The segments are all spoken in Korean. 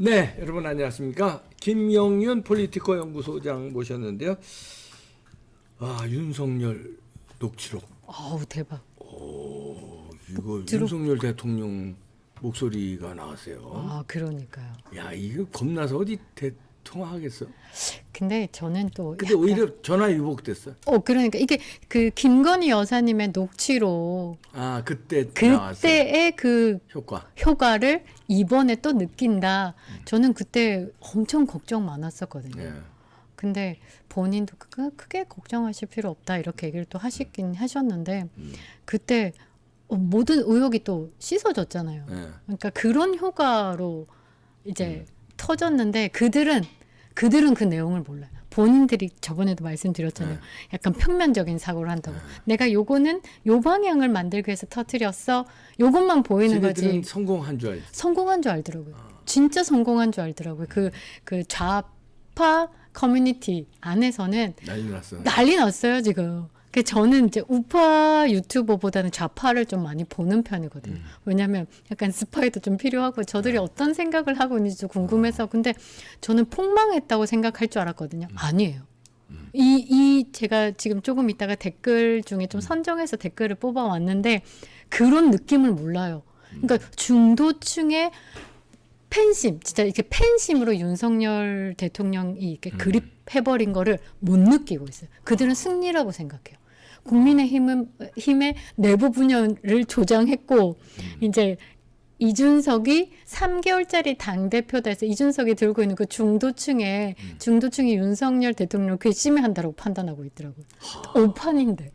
네, 여러분 안녕하십니까? 김영윤 폴리티코 연구소장 모셨는데요. 아, 윤석열 녹취록. 어우 대박. 이거 윤석열 대통령 목소리가 나왔어요. 아 그러니까요. 야, 이거 겁나서 어디 통화하겠어? 근데 저는 또 근데 오히려 전화 유복됐어. 그러니까 이게 그 김건희 여사님의 녹취록 아, 그때 나왔어요. 그때의 그 효과를 이번에 또 느낀다. 저는 그때 엄청 걱정 많았었거든요. 예. 근데 본인도 크게 걱정하실 필요 없다 이렇게 얘기를 또 하시긴 하셨는데 그때 모든 의혹이 또 씻어졌잖아요. 예. 그러니까 그런 효과로 이제 터졌는데 그들은 그 내용을 몰라요. 본인들이 저번에도 말씀드렸잖아요. 약간 평면적인 사고를 한다고. 내가 요거는 요 방향을 만들기 위해서 터뜨렸어. 요것만 보이는 거지. 성공한 줄 알지. 성공한 줄 알더라고요. 진짜 성공한 줄 알더라고요. 그 좌파 커뮤니티 안에서는 난리 났어요, 지금. 그 저는 이제 우파 유튜버보다는 좌파를 좀 많이 보는 편이거든요. 왜냐하면 약간 스파이도 좀 필요하고 저들이 어떤 생각을 하고 있는지 좀 궁금해서. 근데 저는 폭망했다고 생각할 줄 알았거든요. 아니에요. 제가 지금 조금 있다가 댓글 중에 좀 선정해서 댓글을 뽑아왔는데 그런 느낌을 몰라요. 그러니까 중도층의 팬심, 진짜 이렇게 팬심으로 윤석열 대통령이 이렇게 그립해버린 거를 못 느끼고 있어요. 그들은 승리라고 생각해요. 국민의힘의 내부 분열을 조장했고, 이제 이준석이 3개월짜리 당대표다 해서 이준석이 들고 있는 그 중도층이 윤석열 대통령을 괘씸해한다고 판단하고 있더라고요. 오판인데.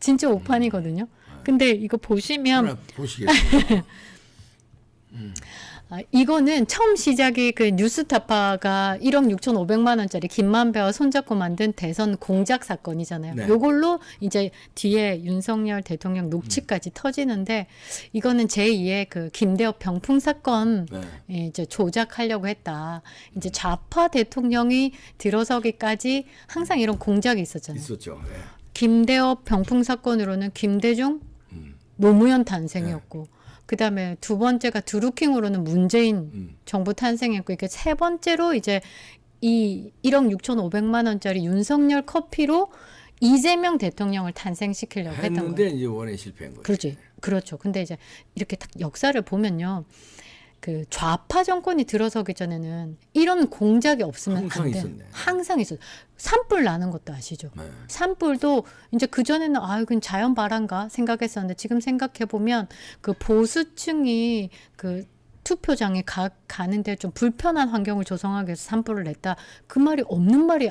진짜 오판이거든요. 근데 이거 보시면. 보시겠습니다. 이거는 처음 시작이 그 뉴스타파가 1억 6,500만 원짜리 김만배와 손잡고 만든 대선 공작 사건이잖아요. 네. 요걸로 이제 뒤에 윤석열 대통령 녹취까지 터지는데 이거는 제2의 그 김대엽 병풍 사건 이제 조작하려고 했다. 이제 좌파 대통령이 들어서기까지 항상 이런 공작이 있었잖아요. 있었죠. 네. 김대엽 병풍 사건으로는 김대중, 노무현 탄생이었고 그다음에 두 번째가 드루킹으로는 문재인 정부 탄생했고 이게 세 번째로 이제 이 1억 6,500만 원짜리 윤석열 커피로 이재명 대통령을 탄생시키려고 했던 거예요. 했는데 이제 원에 실패한 거죠. 그렇죠. 근데 이제 이렇게 딱 역사를 보면요. 그 좌파 정권이 들어서기 전에는 이런 공작이 없으면 안 돼요. 항상 있었어요. 산불 나는 것도 아시죠? 네. 산불도 이제 그전에는 이건 자연 발화인가 생각했었는데 지금 생각해 보면 그 보수층이 그 투표장에 가는데 좀 불편한 환경을 조성하기 위해서 산불을 냈다. 그 말이 없는 말이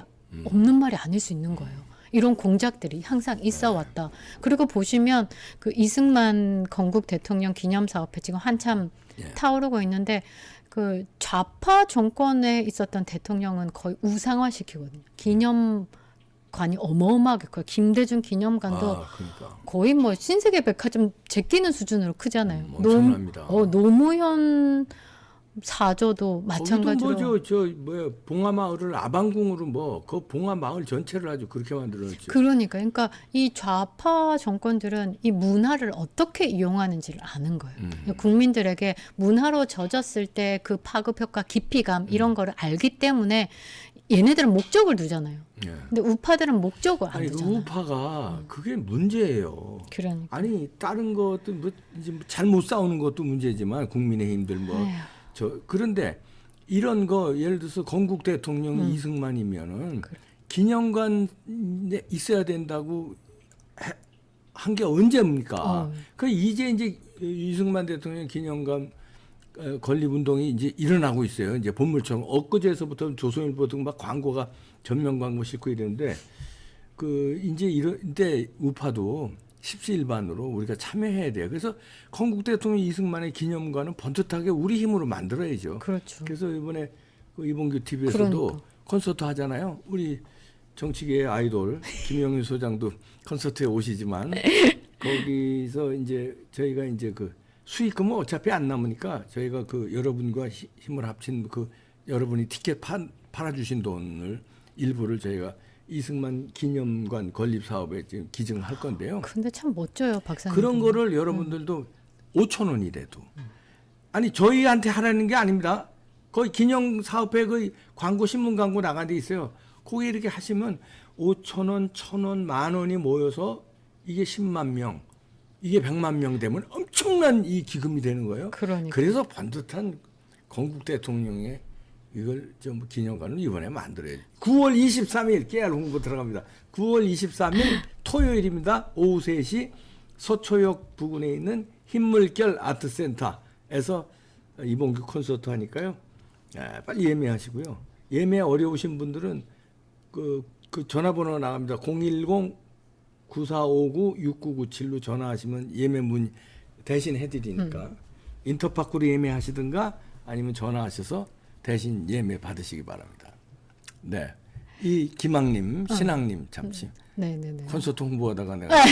아닐 수 있는 거예요. 이런 공작들이 항상 있어 왔다. 그리고 보시면 그 이승만 건국 대통령 기념사업회 지금 한참 타오르고 있는데 그 좌파 정권에 있었던 대통령은 거의 우상화시키거든요. 기념관이 어마어마하게 커요. 김대중 기념관도 거의 뭐 신세계 백화점 제끼는 수준으로 크잖아요. 엄청납니다. 노무현 사저도 마찬가지로. 봉화마을을 아방궁으로 그 봉화마을 전체를 아주 그렇게 만들었죠. 그러니까 이 좌파 정권들은 이 문화를 어떻게 이용하는지를 아는 거예요. 국민들에게 문화로 젖었을 때 그 파급 효과, 깊이감 이런 거를 알기 때문에 얘네들은 목적을 두잖아요. 근데 우파들은 목적을 안 두잖아요. 우파가 그게 문제예요. 그러니까. 아니 다른 것도 이제 잘못 싸우는 것도 문제지만 국민의힘들 그런데 이런 거 예를 들어서 건국 대통령이 이승만이면은 기념관에 있어야 된다고 한 게 언제입니까? 그 이제 이승만 대통령 기념관 건립 운동이 이제 일어나고 있어요. 이제 본물처럼 엊그제서부터 조선일보도 막 광고가 전면 광고 싣고 이랬는데 이제 이런데 우파도 십시일반으로 우리가 참여해야 돼요. 그래서 건국 대통령 이승만의 기념관은 번듯하게 우리 힘으로 만들어야죠. 그렇죠. 그래서 이번에 이봉규 TV에서도 콘서트 하잖아요. 우리 정치계의 아이돌 김영윤 소장도 콘서트에 오시지만 거기서 이제 저희가 이제 그 수익금은 어차피 안 남으니까 저희가 그 여러분과 힘을 합친 여러분이 티켓 팔아주신 돈을 일부를 저희가 이승만 기념관 건립 사업에 지금 기증을 할 건데요. 근데 참 멋져요, 박사님. 그런 거를 여러분들도 5천 원이래도 아니 저희한테 하라는 게 아닙니다. 거기 기념사업회 그 광고 신문 광고 나간 데 있어요. 거기 이렇게 하시면 5,000원, 1,000원, 10,000원이 모여서 이게 10만 명, 이게 100만 명 되면 엄청난 이 기금이 되는 거예요. 그러니까. 그래서 반듯한 건국 대통령의 이걸 좀 기념관을 이번에 만들어야지. 9월 23일 깨알 홍보 들어갑니다. 9월 23일 토요일입니다. 오후 3시 서초역 부근에 있는 흰물결 아트센터에서 이봉규 콘서트 하니까요. 빨리 예매하시고요. 예매 어려우신 분들은 그 전화번호 나갑니다. 010-9459-6997로 전화하시면 예매 문 대신 해드리니까 인터파크로 예매하시든가 아니면 전화하셔서 대신 예매 받으시기 바랍니다. 네, 이 김학님, 신학님 잠시 네네네. 콘서트 홍보하다가 내가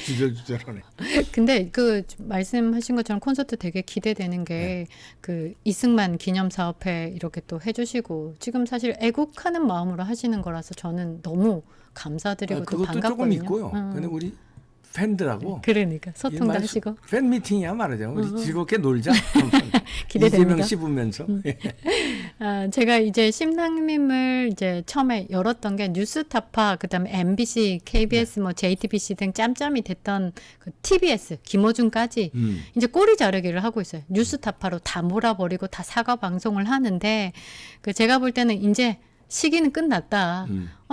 주절주절하네. 근데 그 말씀하신 것처럼 콘서트 되게 기대되는 게 그 이승만 기념사업회 이렇게 또 해주시고 지금 사실 애국하는 마음으로 하시는 거라서 저는 너무 감사드리고 또 그것도 반갑거든요. 조금 있고요. 근데 우리 팬들하고 그러니까 소통도 하시고 팬 미팅이야 말하자면 우리 즐겁게 놀자. 기대됩니다. 이재명 씹으면서. 제가 이제 심상님을 이제 처음에 열었던 게 뉴스타파 그다음에 MBC, KBS, 뭐 JTBC 등 짬짬이 됐던 그 TBS 김어준까지 이제 꼬리 자르기를 하고 있어요. 뉴스타파로 다 몰아버리고 다 사과 방송을 하는데 그 제가 볼 때는 이제 시기는 끝났다.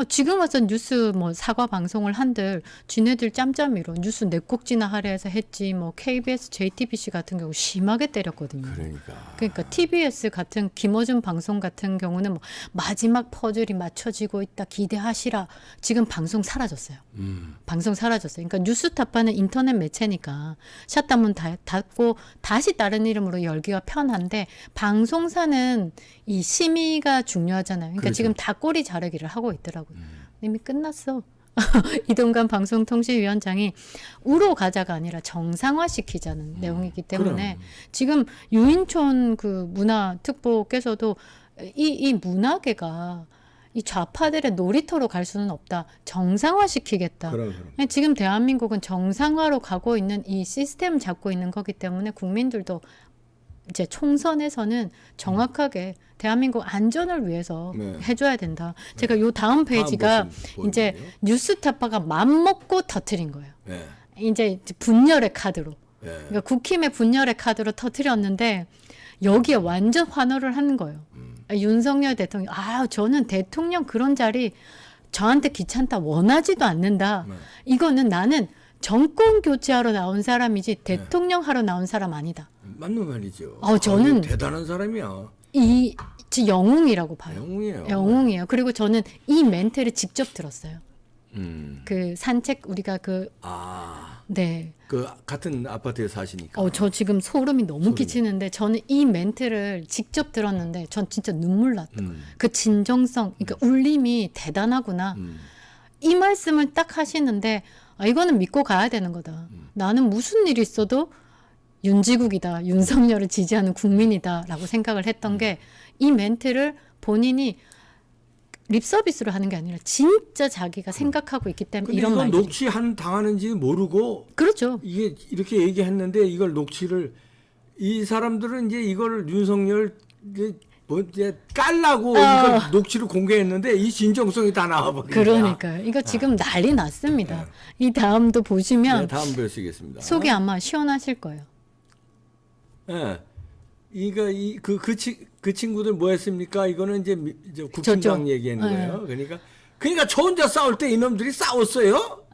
지금 와서 뉴스 뭐 사과 방송을 한들 지네들 짬짬이로 뉴스 네 꼭지나 하려 해서 했지 뭐 KBS, JTBC 같은 경우 심하게 때렸거든요. 그러니까 TBS 같은 김어준 방송 같은 경우는 뭐 마지막 퍼즐이 맞춰지고 있다 기대하시라. 지금 방송 사라졌어요. 방송 사라졌어요. 그러니까 뉴스타파는 인터넷 매체니까 샷다문 닫고 다시 다른 이름으로 열기가 편한데 방송사는 이 심의가 중요하잖아요. 그러니까 그렇죠. 지금 다 꼬리 자르기를 하고 있더라고요. 이미 끝났어. 이동관 방송통신위원장이 우로 가자가 아니라 정상화시키자는 내용이기 때문에 지금 유인촌 그 문화특보께서도 이 문화계가 이 좌파들의 놀이터로 갈 수는 없다. 정상화시키겠다. 지금 대한민국은 정상화로 가고 있는 이 시스템을 잡고 있는 거기 때문에 국민들도 이제 총선에서는 정확하게 대한민국 안전을 위해서 해줘야 된다. 제가 요 다음 페이지가 이제 뉴스타파가 맘먹고 터트린 거예요. 이제 분열의 카드로. 그러니까 국힘의 분열의 카드로 터트렸는데 여기에 완전 환호를 하는 거예요. 윤석열 대통령, 저는 대통령 그런 자리 저한테 귀찮다 원하지도 않는다. 이거는 나는 정권 교체하러 나온 사람이지 대통령 하러 나온 사람 아니다. 맞는 말이죠. 저는 대단한 사람이야. 저 영웅이라고 봐요. 영웅이에요. 영웅이에요. 그리고 저는 이 멘트를 직접 들었어요. 그 산책 우리가 네. 그 같은 아파트에 사시니까. 저 지금 소름이 너무 끼치는데 저는 이 멘트를 직접 들었는데 전 진짜 눈물 났다. 그 진정성, 그러니까 울림이 대단하구나. 이 말씀을 딱 하시는데 이거는 믿고 가야 되는 거다. 나는 무슨 일이 있어도 윤지국이다. 윤석열을 지지하는 국민이다라고 생각을 했던 게 이 멘트를 본인이 립서비스로 하는 게 아니라 진짜 자기가 생각하고 있기 때문에 이런 이건 말들이. 녹취 당하는지 모르고 그렇죠. 이게 이렇게 얘기했는데 이걸 녹취를 이 사람들은 이제 이걸 윤석열 이제 깔라고 이걸 녹취를 공개했는데 이 진정성이 다 나와버린 거야. 그러니까요. 이거 지금 난리 났습니다. 이 다음도 보시면 다음 보시겠습니다. 속이 아마 시원하실 거예요. 그 친구들 뭐 했습니까? 이거는 이제 국힘당 얘기하는 거예요. 그러니까 저 혼자 싸울 때 이놈들이 싸웠어요.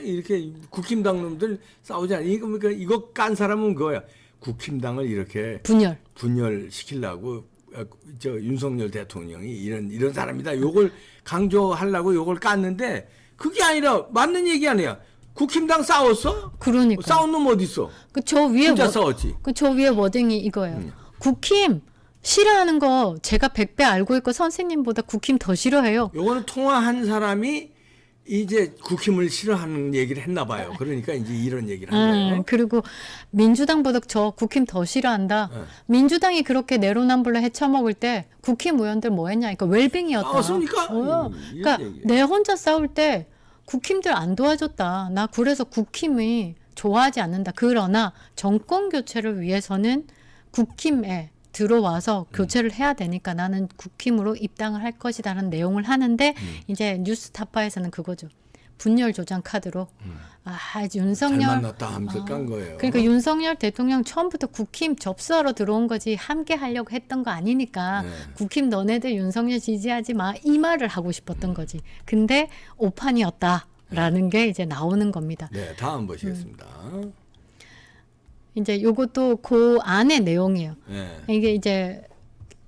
이렇게 국힘당 놈들 싸우지 않아. 이거 깐 사람은 그거야. 국힘당을 이렇게 분열시키려고 윤석열 대통령이 이런 사람이다. 요걸 강조하려고 요걸 깠는데 그게 아니라 맞는 얘기 아니야. 국힘당 싸웠어? 그러니까. 싸운 놈 어디 있어? 저 위에 혼자 싸웠지. 저 위에 워딩이 이거예요. 국힘 싫어하는 거 제가 100배 알고 있고 선생님보다 국힘 더 싫어해요. 요거는 통화한 사람이 이제 국힘을 싫어하는 얘기를 했나 봐요. 그러니까 이제 이런 얘기를 한 거예요. 그리고 민주당보다 저 국힘 더 싫어한다. 민주당이 그렇게 내로남불로 헤쳐먹을 때 국힘 의원들 뭐 했냐. 그러니까 웰빙이었다. 싸웠습니까? 그러니까 내 혼자 싸울 때 국힘들 안 도와줬다. 나 그래서 국힘이 좋아하지 않는다. 그러나 정권 교체를 위해서는 국힘에 들어와서 교체를 해야 되니까 나는 국힘으로 입당을 할 것이다라는 내용을 하는데 이제 뉴스타파에서는 그거죠. 분열 조장 카드로 윤석열 잘 만났다 하면서 깐 거예요. 그러니까 윤석열 대통령 처음부터 국힘 접수하러 들어온 거지 함께 하려고 했던 거 아니니까 국힘 너네들 윤석열 지지하지 마 이 말을 하고 싶었던 거지. 근데 오판이었다라는 게 이제 나오는 겁니다. 네, 다음 보시겠습니다. 이제 요것도 그 안의 내용이에요. 네. 이게 이제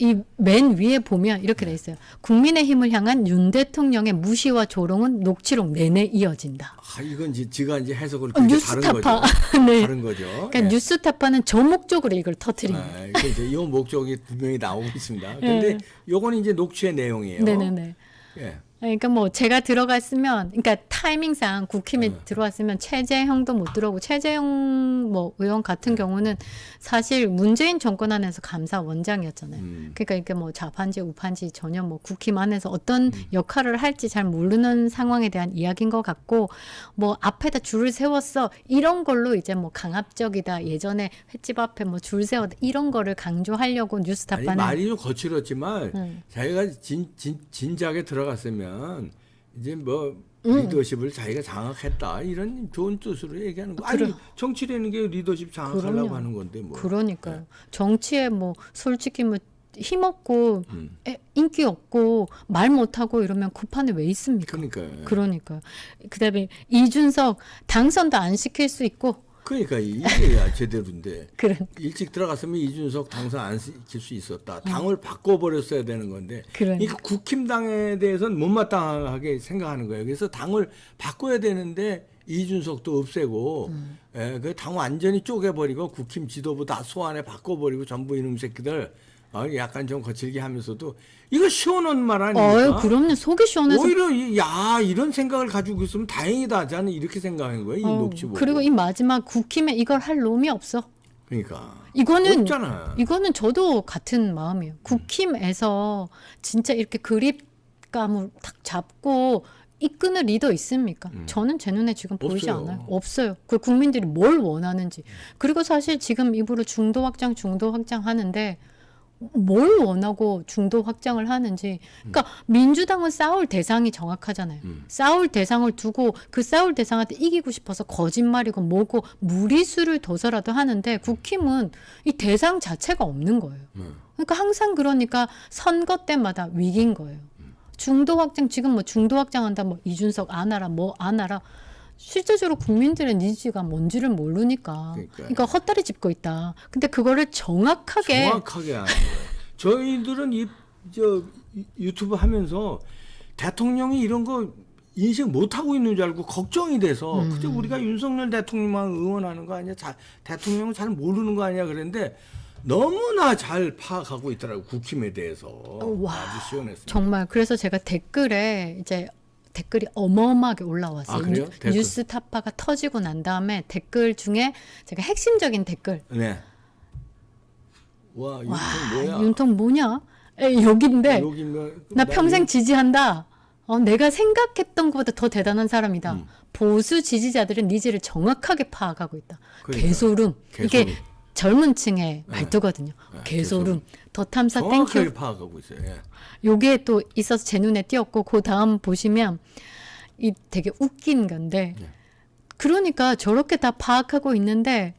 이 맨 위에 보면 이렇게 돼 있어요. 국민의힘을 향한 윤 대통령의 무시와 조롱은 녹취록 내내 이어진다. 이건 지가 이제 해석을 그렇게 다른 뉴스타파. 거죠. 네. 다른 거죠. 그러니까 뉴스타파는 저 목적으로 이걸 터뜨린 거예요. 이제 이 목적이 분명히 나오고 있습니다. 근데 요거는 이제 녹취의 내용이에요. 네네네. 예. 그러니까 뭐 제가 들어갔으면, 그러니까 타이밍상 국힘에 들어왔으면 최재형도 못 들어오고 최재형 뭐 의원 같은 경우는 사실 문재인 정권 안에서 감사원장이었잖아요. 그러니까 이게 뭐 좌판지 우판지 전혀 뭐 국힘 안에서 어떤 역할을 할지 잘 모르는 상황에 대한 이야기인 것 같고 뭐 앞에다 줄을 세웠어 이런 걸로 이제 뭐 강압적이다 예전에 횟집 앞에 뭐 줄 세웠다 이런 거를 강조하려고 뉴스타파는 말이 좀 거칠었지만 자기가 진작에 들어갔으면 이제 뭐 리더십을 자기가 장악했다 이런 좋은 뜻으로 얘기하는 거. 아니 정치라는 게 리더십 장악하려고 그럼요. 하는 건데 뭐. 그러니까요. 네. 정치에 뭐 솔직히 뭐 힘없고 인기 없고 말 못하고 이러면 그 판에 왜 있습니까? 그러니까요. 그다음에 이준석 당선도 안 시킬 수 있고. 그러니까 이게야 제대로인데. 일찍 들어갔으면 이준석 당선 안 시킬 수 있었다. 당을 바꿔버렸어야 되는 건데. 그러니까 국힘당에 대해서는 못마땅하게 생각하는 거예요. 그래서 당을 바꿔야 되는데 이준석도 없애고 그 당 완전히 쪼개버리고 국힘 지도부 다 소환해 바꿔버리고 전부 이놈 새끼들 약간 좀 거칠게 하면서도 이거 시원한 말 아닙니까? 그럼요. 속이 시원해서. 오히려 이런 생각을 가지고 있으면 다행이다. 저는 이렇게 생각한 거예요. 이 녹취 보고. 그리고 이 마지막 국힘에 이걸 할 놈이 없어. 그러니까. 이거는 없잖아. 이거는 저도 같은 마음이에요. 국힘에서 진짜 이렇게 그립감을 탁 잡고 이끄는 리더 있습니까? 저는 제 눈에 지금 보이지 없어요. 않아요. 없어요. 그 국민들이 뭘 원하는지. 그리고 사실 지금 입으로 중도 확장 하는데 뭘 원하고 중도 확장을 하는지. 그러니까 민주당은 싸울 대상이 정확하잖아요. 싸울 대상을 두고 그 싸울 대상한테 이기고 싶어서 거짓말이고 뭐고 무리수를 둬서라도 하는데 국힘은 이 대상 자체가 없는 거예요. 그러니까 항상 그러니까 선거 때마다 위기인 거예요. 중도 확장 지금 뭐 중도 확장한다 뭐 이준석 안 하라 뭐 안 하라. 실제적으로 국민들의 니즈가 뭔지를 모르니까. 그러니까 헛다리 짚고 있다. 근데 그거를 정확하게 하는 거예요. 저희들은 유튜브 하면서 대통령이 이런 거 인식 못 하고 있는 줄 알고 걱정이 돼서 그때 우리가 윤석열 대통령만 응원하는 거 아니야? 대통령은 잘 모르는 거 아니야? 그랬는데 너무나 잘 파악하고 있더라고 국힘에 대해서. 아주 시원했습니다. 정말 그래서 제가 댓글이 어마어마하게 올라왔어요. 그래요? 뉴스타파가 터지고 난 다음에 댓글 중에 제가 핵심적인 댓글. 네. 와, 윤통 뭐야? 윤통 뭐냐? 여긴데 나 평생 지지한다. 내가 생각했던 것보다 더 대단한 사람이다. 보수 지지자들은 니즈를 정확하게 파악하고 있다. 개소름. 이게 젊은 층의 말투거든요. 개소름. 더 탐사 땡큐. 정확하게 파악하고 있어요. 요게 또 있어서 제 눈에 띄었고 그 다음 보시면 이 되게 웃긴 건데 그러니까 저렇게 다 파악하고 있는데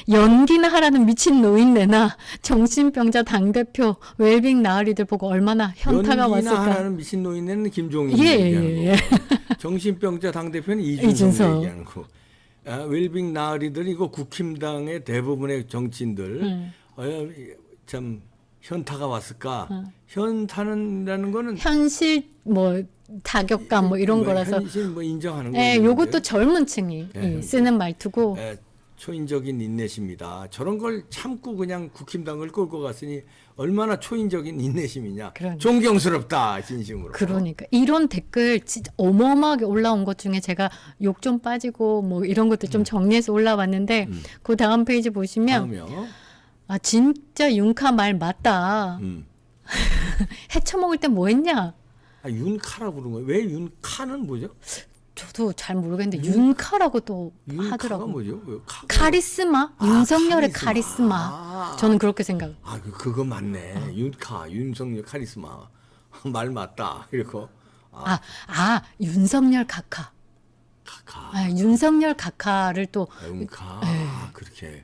연기나 하라는 미친 노인네나 정신병자 당대표 웰빙 나으리들 보고 얼마나 현타가 왔을까. 연기나 하라는 미친 노인네는 김종인 예. 얘기하는 거. 정신병자 당대표는 이준석 얘기하는 거. 웰빙 나으리들 이거 국힘당의 대부분의 정치인들 참 현타가 왔을까? 현타는라는 거는 현실 뭐 타격감 뭐 이런 거라서 현실 뭐 인정하는 거예요. 예, 요것도 젊은 층이 쓰는 말투고. 초인적인 인내심이다. 저런 걸 참고 그냥 국힘당을 끌고 갔으니 얼마나 초인적인 인내심이냐. 존경스럽다 진심으로. 그러니까 이런 댓글 진짜 어마어마하게 올라온 것 중에 제가 욕 좀 빠지고 뭐 이런 것들 좀 정리해서 올라왔는데 그 다음 페이지 보시면 다음이요. 진짜 윤카 말 맞다. 해쳐먹을 때 뭐 했냐? 윤카라 부른 거예요. 왜 윤카는 뭐죠? 저도 잘 모르겠는데 윤카라고 또 하더라고요. 뭐죠? 카리스마? 윤석열의 카리스마. 저는 그렇게 생각. 그거 맞네. 윤석열 카리스마. 말 맞다. 이러고. 윤석열 각하. 윤석열 각하를 또. 그렇게.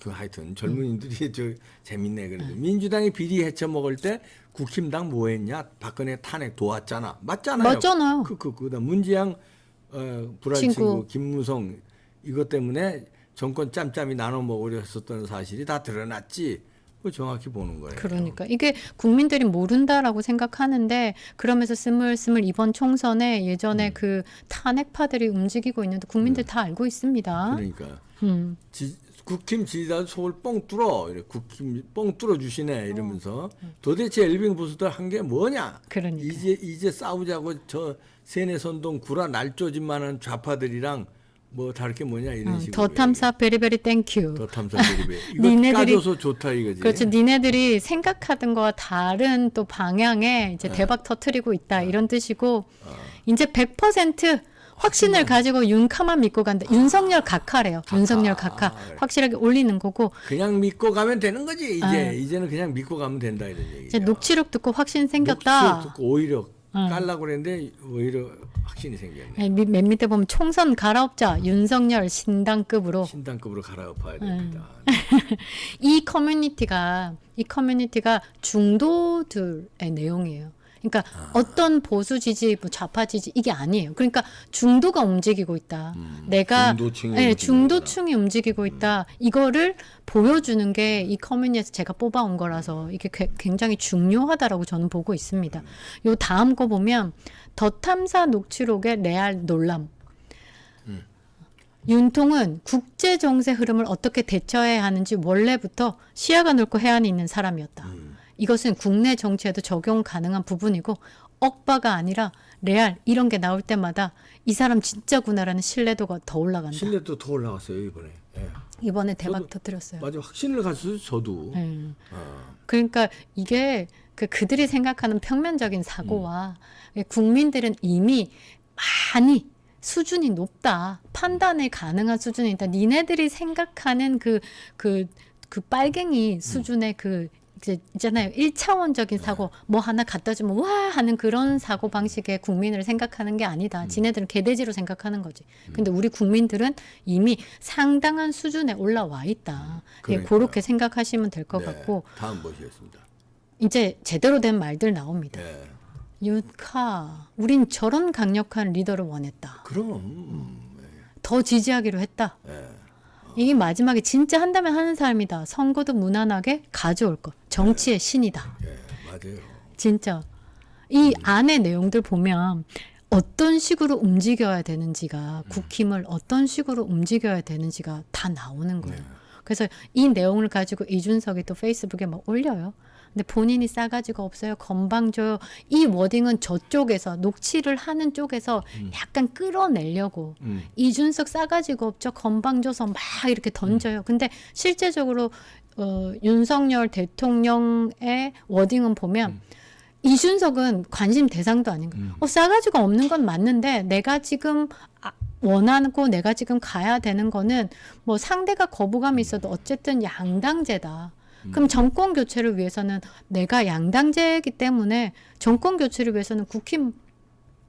하여튼 젊은이들이 저 재밌네. 그래도 민주당이 비리 해쳐 먹을 때 국힘당 뭐 했냐? 박근혜 탄핵 도왔잖아. 맞잖아요. 그다음 문지양 불알 친구 김무성 이것 때문에 정권 짬짬이 나눠 먹으려 했었던 사실이 다 드러났지. 그거 정확히 보는 거예요. 그러니까 이게 국민들이 모른다라고 생각하는데 그러면서 스물스물 이번 총선에 예전에 그 탄핵파들이 움직이고 있는데 국민들 다 알고 있습니다. 그러니까 국힘 지지자들 속을 뻥 뚫어. 이래 국힘 뻥 뚫어 주시네 이러면서 도대체 엘빙 보수들 한 게 뭐냐? 그러니까. 이제 싸우자고 저 세뇌선동 구라 날조짓만한 좌파들이랑 뭐 다를 게 뭐냐 이런 식으로. 더 탐사 베리베리 땡큐. 더 탐사 베리베리. 이거 까줘서 좋다 이거지. 그렇죠. 니네들이 생각하던 거와 다른 또 방향에 이제 대박 터트리고 있다 이런 뜻이고 이제 100% 확신을 가지고 윤카만 믿고 간다. 윤석열 각하래요. 윤석열 각하. 확실하게 올리는 거고. 그냥 믿고 가면 되는 거지. 이제는 그냥 믿고 가면 된다 이런 얘기죠. 이제 녹취록 듣고 확신 생겼다. 녹취록 듣고 오히려 깔라고 그랬는데 오히려 확신이 생겼네. 맨 밑에 보면 총선 갈아엎자. 윤석열 신당급으로 갈아엎어야 됩니다. 이 커뮤니티가 중도들의 내용이에요. 그러니까 어떤 보수 지지, 뭐 좌파 지지 이게 아니에요. 그러니까 중도가 움직이고 있다. 중도층이 움직이고 있다. 이거를 보여주는 게 이 커뮤니티에서 제가 뽑아온 거라서 이게 굉장히 중요하다라고 저는 보고 있습니다. 요 다음 거 보면 더 탐사 녹취록의 레알 놀람. 윤통은 국제 정세 흐름을 어떻게 대처해야 하는지 원래부터 시야가 넓고 해안이 있는 사람이었다. 이것은 국내 정치에도 적용 가능한 부분이고 억바가 아니라 레알 이런 게 나올 때마다 이 사람 진짜구나라는 신뢰도가 더 올라간다. 신뢰도 더 올라갔어요 이번에. 이번에 대박 터뜨렸어요. 맞아, 확신을 가졌어요 저도. 그러니까 이게 그들이 생각하는 평면적인 사고와 국민들은 이미 많이 수준이 높다. 판단이 가능한 수준이 있다. 니네들이 생각하는 그 빨갱이 수준의 있잖아요. 1차원적인 사고, 뭐 하나 갖다 주면 와 하는 그런 사고 방식의 국민을 생각하는 게 아니다. 지네들은 개돼지로 생각하는 거지. 근데 우리 국민들은 이미 상당한 수준에 올라와 있다. 그렇게 생각하시면 될 것 같고. 다음 보시겠습니다. 이제 제대로 된 말들 나옵니다. 윤카, 우린 저런 강력한 리더를 원했다. 그럼. 더 지지하기로 했다. 이게 마지막에 진짜 한다면 하는 사람이다. 선거도 무난하게 가져올 것. 정치의 신이다. 맞아요. 진짜. 이 안의 내용들 보면 어떤 식으로 움직여야 되는지가 국힘을 어떤 식으로 움직여야 되는지가 다 나오는 거예요. 그래서 이 내용을 가지고 이준석이 또 페이스북에 막 올려요. 근데 본인이 싸가지가 없어요. 건방져요. 이 워딩은 저쪽에서 녹취를 하는 쪽에서 약간 끌어내려고 이준석 싸가지가 없죠. 건방져서 막 이렇게 던져요. 근데 실제적으로 윤석열 대통령의 워딩은 보면 이준석은 관심 대상도 아닌 거예요. 싸가지가 없는 건 맞는데 내가 지금 원하고 내가 지금 가야 되는 거는 뭐 상대가 거부감이 있어도 어쨌든 양당제다. 그럼 정권 교체를 위해서는 내가 양당제이기 때문에 정권 교체를 위해서는 국힘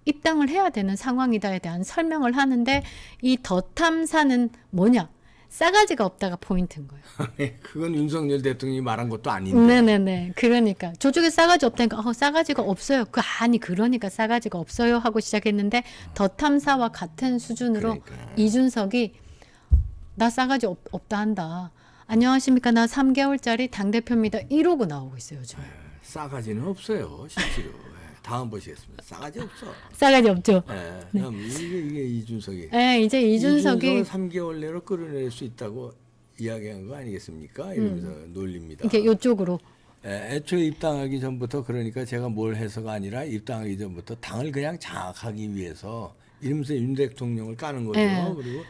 입당을 해야 되는 상황이다에 대한 설명을 하는데 이 더 탐사는 뭐냐? 싸가지가 없다가 포인트인 거예요. 그건 윤석열 대통령이 말한 것도 아닌데. 네네네. 그러니까 저쪽에 싸가지 없다니까 싸가지가 없어요. 그러니까 싸가지가 없어요 하고 시작했는데 더 탐사와 같은 수준으로 이준석이 나 싸가지 없다 한다. 안녕하십니까. 나 3개월짜리 당대표입니다. 이러고 나오고 있어요. 요즘. 싸가지는 없어요. 실제로. 다음 보시겠습니다. 싸가지 없어. 싸가지 없죠. 이게 이준석이. 이제 이준석이 3개월 내로 끌어낼 수 있다고 이야기한 거 아니겠습니까? 이러면서 놀립니다. 이렇게 이쪽으로. 애초에 입당하기 전부터 그러니까 제가 뭘 해서가 아니라 입당하기 전부터 당을 그냥 장악하기 위해서 이러면서 윤 대통령을 까는 거죠. 그리고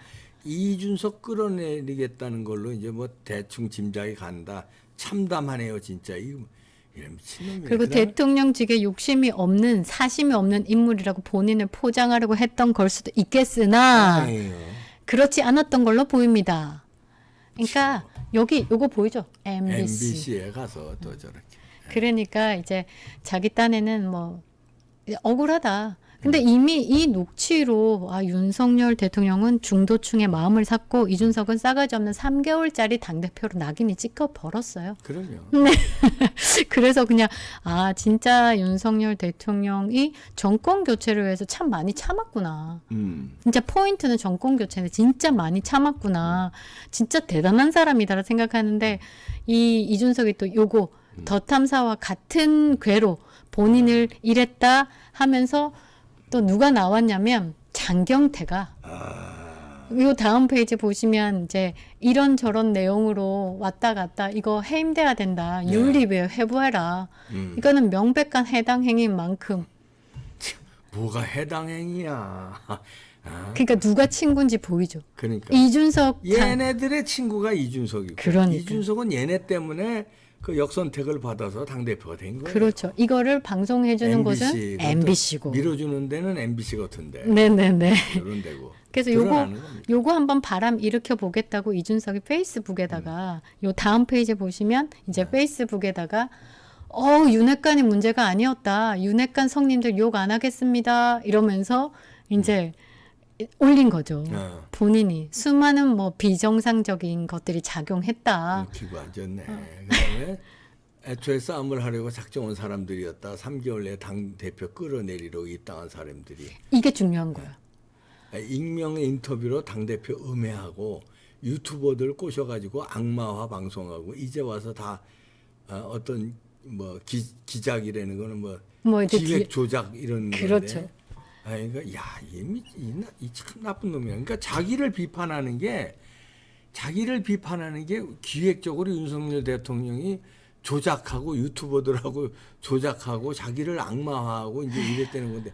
이준석 끌어내리겠다는 걸로 이제 뭐 대충 짐작이 간다. 참담하네요, 진짜. 이거 미친놈이네. 그리고 대통령직에 욕심이 없는 사심이 없는 인물이라고 본인을 포장하려고 했던 걸 수도 있겠으나 그렇지 않았던 걸로 보입니다. 그러니까 여기 요거 보이죠? MBC. MBC에 가서 또 저렇게. 그러니까 이제 자기 딴에는 뭐 억울하다. 근데 이미 이 녹취로 윤석열 대통령은 중도층의 마음을 샀고 이준석은 싸가지 없는 3개월짜리 당대표로 낙인이 찍혀 버렸어요. 그럼요. 네. 그래서 그냥 진짜 윤석열 대통령이 정권 교체를 위해서 참 많이 참았구나. 진짜 포인트는 정권 교체인데 진짜 많이 참았구나. 진짜 대단한 사람이다라 생각하는데 이 이준석이 또 요거 더 탐사와 같은 궤로 본인을 이랬다 하면서 또 누가 나왔냐면 장경태가 요 다음 페이지 보시면 이제 이런저런 내용으로 왔다 갔다 이거 해임돼야 된다. 윤리위에 회부해라. 이거는 명백한 해당 행위인 만큼. 뭐가 해당 행위야. 그러니까 누가 친구인지 보이죠. 그러니까 이준석 얘네들의 친구가 이준석이고 그러니까. 이준석은 얘네 때문에 그 역선택을 받아서 당대표가 된 거예요. 그렇죠. 이거를 방송해 주는 곳은 MBC고 밀어주는 데는 MBC 같은데. 네네네. 이런 데고. 그래서 요거 한번 바람 일으켜 보겠다고 이준석이 페이스북에다가 요 다음 페이지 보시면 이제 페이스북에다가 윤핵관이 문제가 아니었다. 윤핵관 성님들 욕 안 하겠습니다. 이러면서 이제 올린 거죠. 본인이 수많은 뭐 비정상적인 것들이 작용했다. 기고 앉았네. 그다음에 애초에 싸움을 하려고 작정한 사람들이었다. 3개월 내에 당 대표 끌어내리려고 입당한 사람들이. 이게 중요한 거야. 익명의 인터뷰로 당 대표 음해하고 유튜버들 꼬셔가지고 악마화 방송하고 이제 와서 다 어떤 뭐 기작이라는 거는 뭐 기획 조작 이런 건데. 그렇죠. 그러니까 이 참 나쁜 놈이야. 그러니까 자기를 비판하는 게 기획적으로 윤석열 대통령이 조작하고 유튜버들하고 조작하고 자기를 악마화하고 이제 이랬다는 건데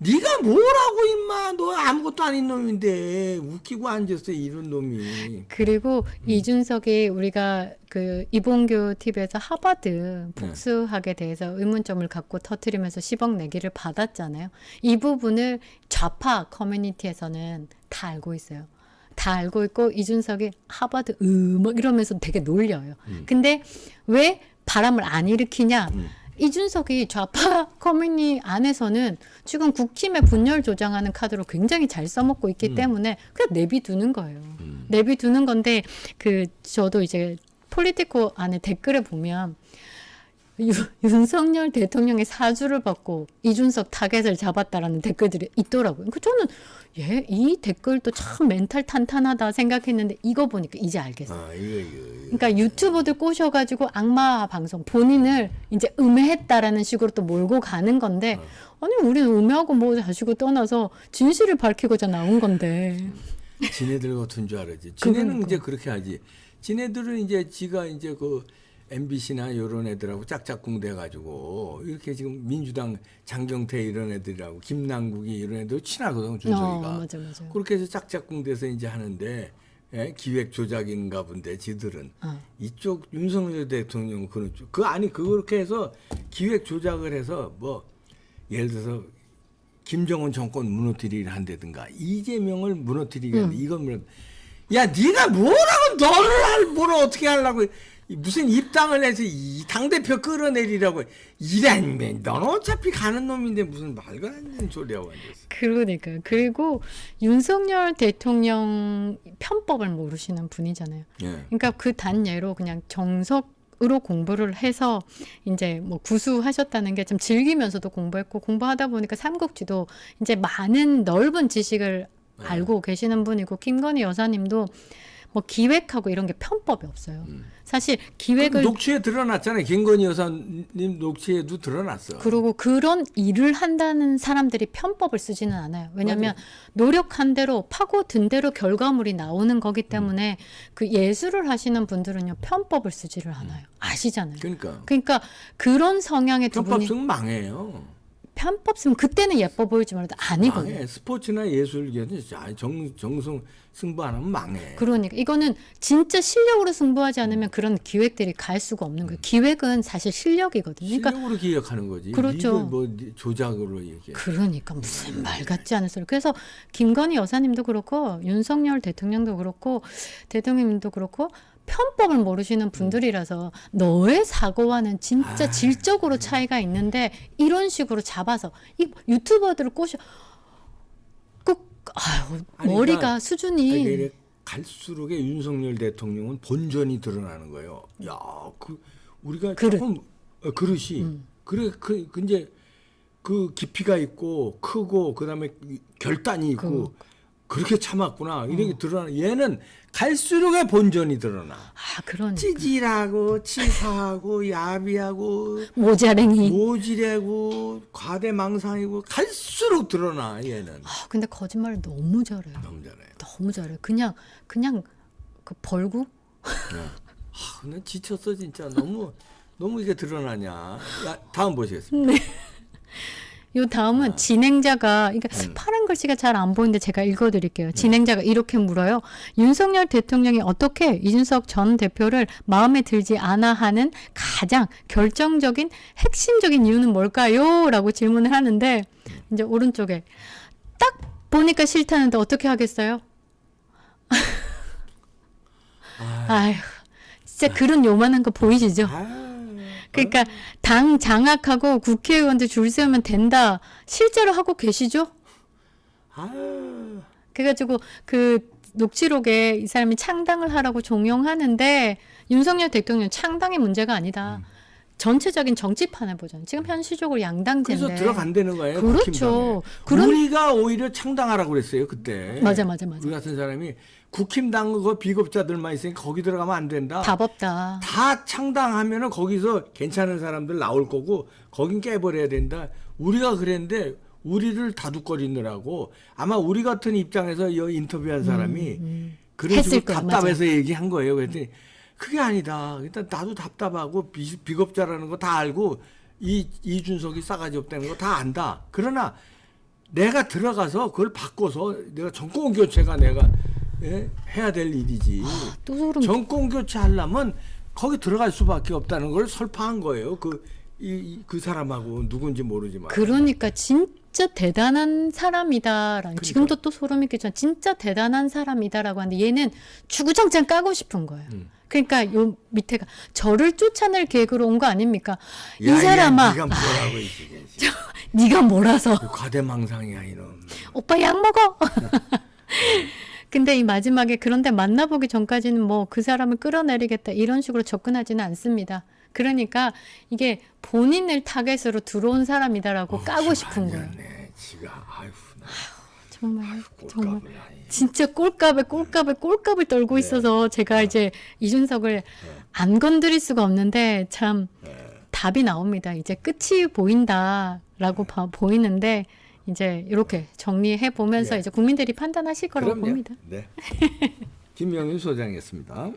네가 뭐라고 임마 너 아무것도 아닌 놈인데 웃기고 앉았어 이런 놈이. 그리고 이준석이 우리가 그 이봉규 TV에서 하버드 복수학에 대해서 의문점을 갖고 터뜨리면서 10억 내기를 받았잖아요. 이 부분을 좌파 커뮤니티에서는 다 알고 있어요. 다 알고 있고 이준석이 하버드 막 이러면서 되게 놀려요. 근데 왜 바람을 안 일으키냐? 이준석이 좌파 커뮤니티 안에서는 지금 국힘의 분열 조장하는 카드로 굉장히 잘 써먹고 있기 때문에 그냥 내비두는 거예요. 내비두는 건데 저도 이제 폴리티코 안에 댓글에 보면 윤석열 대통령의 사주를 받고 이준석 타겟을 잡았다라는 댓글들이 있더라고요. 저는 이 댓글도 참 멘탈 탄탄하다 생각했는데 이거 보니까 이제 알겠어요. 그러니까 유튜버들 꼬셔가지고 악마 방송 본인을 이제 음해했다라는 식으로 또 몰고 가는 건데 아니 우리는 음해하고 뭐 자시고 떠나서 진실을 밝히고자 나온 건데. 지네들 같은 줄 알았지. 지네는 이제 그렇게 하지. 지네들은 이제 지가 이제 그 MBC나 이런 애들하고 짝짝꿍 돼가지고 이렇게 지금 민주당 장경태 이런 애들하고 김남국이 이런 애들 친하거든 준석이가. 맞아. 그렇게 해서 짝짝꿍 돼서 이제 하는데 기획 조작인가 본데 지들은 이쪽 윤석열 대통령 그런 쪽 그렇게 해서 기획 조작을 해서 뭐 예를 들어서 김정은 정권 무너뜨리를 한다든가 이재명을 무너뜨리게 한다. 이건 야 네가 뭘 어떻게 하려고 무슨 입당을 해서 이 당대표 끌어내리라고 이랬는데 넌 어차피 가는 놈인데 무슨 말도 안 되는 소리하고 앉았어. 그러니까 그리고 윤석열 대통령 편법을 모르시는 분이잖아요. 그러니까 그 단예로 그냥 정석으로 공부를 해서 이제 뭐 구수하셨다는 게 좀 즐기면서도 공부했고 공부하다 보니까 삼국지도 이제 많은 넓은 지식을 알고 계시는 분이고 김건희 여사님도 뭐 기획하고 이런 게 편법이 없어요. 사실 기획을 녹취에 드러났잖아요. 김건희 여사님 녹취에도 드러났어. 그리고 그런 일을 한다는 사람들이 편법을 쓰지는 않아요. 왜냐하면 노력한 대로 파고든 대로 결과물이 나오는 거기 때문에 그 예술을 하시는 분들은요 편법을 쓰지를 않아요. 아시잖아요. 그러니까 그런 성향의 두 편법 분이 쓰면 망해요. 편법 쓰면 그때는 예뻐 보이지만 아니거든요. 망해. 스포츠나 예술계는 진짜 정성 승부 안 하면 망해. 그러니까 이거는 진짜 실력으로 승부하지 않으면 그런 기획들이 갈 수가 없는 거예요. 기획은 사실 실력이거든요. 그러니까 실력으로 기획하는 거지. 그렇죠. 이걸 뭐 조작으로 얘기해. 그러니까 무슨 말 같지 않은 소리. 그래서 김건희 여사님도 그렇고 윤석열 대통령도 그렇고 대통령님도 그렇고 편법을 모르시는 분들이라서 너의 사고와는 진짜 질적으로 차이가 있는데 이런 식으로 잡아서 이 유튜버들을 꼬셔 꼭 아유, 아니, 머리가 그러니까, 수준이 아니, 이래 갈수록 윤석열 대통령은 본전이 드러나는 거예요. 야, 우리가 그릇. 조금 그릇이 그래 그 이제 그 깊이가 있고 크고 그다음에 결단이 있고 그렇게 참았구나 이렇게 드러나. 얘는 갈수록의 본전이 드러나. 아 그러니까 찌질하고 치사하고 야비하고 모질하고 과대망상이고 갈수록 드러나 얘는. 아 근데 거짓말을 너무 잘해요. 너무 잘해요. 너무 잘해요. 그냥 그 벌구? 난 지쳤어 진짜. 너무 이게 드러나냐. 다음 보시겠습니다. 네. 요 다음은 진행자가 그러니까 파란 글씨가 잘 안 보이는데 제가 읽어드릴게요. 진행자가 이렇게 물어요. 윤석열 대통령이 어떻게 이준석 전 대표를 마음에 들지 않아 하는 가장 결정적인 핵심적인 이유는 뭘까요? 라고 질문을 하는데 이제 오른쪽에 딱 보니까 싫다는데 어떻게 하겠어요? 아휴 진짜 글은 요만한 거 보이시죠? 그러니까 당 장악하고 국회의원들 줄 세우면 된다. 실제로 하고 계시죠? 그래가지고 그 녹취록에 이 사람이 창당을 하라고 종용하는데 윤석열 대통령 창당의 문제가 아니다. 전체적인 정치판을 보잖아요. 지금 현실적으로 양당제인데. 그래서 들어간다는 거예요. 그렇죠. 우리가 오히려 창당하라고 그랬어요 그때. 맞아. 우리 같은 사람이 국힘당 그 비겁자들만 있으니까 거기 들어가면 안 된다. 답 없다. 다 창당하면은 거기서 괜찮은 사람들 나올 거고 거긴 깨버려야 된다. 우리가 그랬는데 우리를 다독거리느라고 아마 우리 같은 입장에서 이 인터뷰한 사람이 그런 식으로 답답해서 얘기한 거예요. 그랬더니 그게 아니다. 일단 나도 답답하고 비겁자라는 거 다 알고 이준석이 싸가지 없다는 거 다 안다. 그러나 내가 들어가서 그걸 바꿔서 내가 정권 교체가 내가 해야 될 일이지. 또 소름. 정권 교체하려면 거기 들어갈 수밖에 없다는 걸 설파한 거예요. 그 사람하고 누군지 모르지만. 그러니까 진짜 대단한 사람이다라는. 그러니까. 지금도 또 소름이 끼치지만 진짜 대단한 사람이다라고 하는데 얘는 주구장창 까고 싶은 거예요. 그러니까 요 밑에가 저를 쫓아낼 계획으로 온 거 아닙니까? 이 사람아. 네가 뭐라고 이게. 네가 뭐라서. 과대망상이야 이놈. 오빠 약 먹어. 근데 이 마지막에 그런데 만나보기 전까지는 뭐 그 사람을 끌어내리겠다 이런 식으로 접근하지는 않습니다. 그러니까 이게 본인을 타겟으로 들어온 사람이다라고 까고 싶은 거예요. 지가 정말 진짜 꼴값을 떨고 있어서 제가 이제 이준석을 안 건드릴 수가 없는데 참 답이 나옵니다. 이제 끝이 보인다라고 보이는데 이제 이렇게 정리해 보면서 이제 국민들이 판단하실 거라고 봅니다. 네. 김명윤 소장이었습니다.